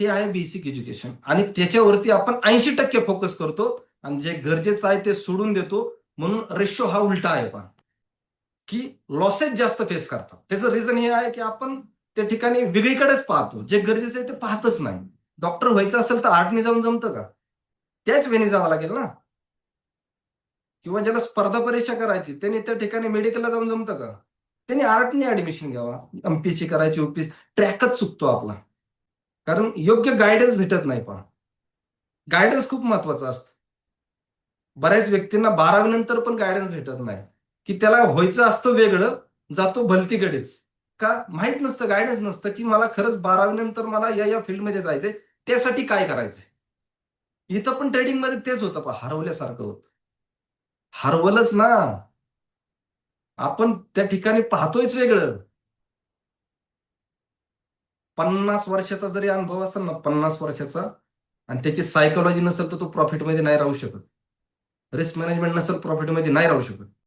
हे आहे basic education. आणि त्याच्यावरती आपण 80% फोकस करतो आणि जे गरजेचं आहे ते सोडून देतो. म्हणून रेशो हा उलटा आहे पण, की लॉसेस जास्त फेस करतात. त्याचं रिझन हे आहे की आपण त्या ठिकाणी वेगळीकडेच पाहतो. जे गरजेचं आहे ते पाहतच नाही. डॉक्टर व्हायचं असेल तर आर्टने जाऊन जमतं का? त्याच वेने जावं लागेल ना. किंवा ज्याला स्पर्धा परीक्षा करायची त्यांनी त्या ठिकाणी मेडिकलला जाऊन जमतं का? त्यांनी आर्टने ऍडमिशन घ्यावा. एमपीएससी करायची, ओपीएससी, ट्रॅकच चुकतो आपला. कारण योग्य गायडन्स भेटत नाही. पण गायडन्स खूप महत्वाचं असतं. बऱ्याच व्यक्तींना 12वी नंतर पण गायडन्स भेटत नाही, की त्याला व्हायचं असतं वेगळं, जातो भलतीकडेच. का माहित नसतं, गायडन्स नसतं, की मला खरंच 12वी नंतर मला या फील्डमध्ये जायचंय, त्यासाठी काय करायचंय. इथं पण ट्रेडिंगमध्ये तेच होतं, पण हरवल्यासारखं होतं. हरवलंच ना. आपण त्या ठिकाणी पाहतोयच वेगळं. 50 वर्षाचा जरी अनुभव असेल ना, 50 वर्षाचा, आणि त्याची सायकोलॉजी नसेल तर तो प्रॉफिटमध्ये नाही राहू शकत. रिस्क मॅनेजमेंट नसेल प्रॉफिटमध्ये नाही राहू शकत.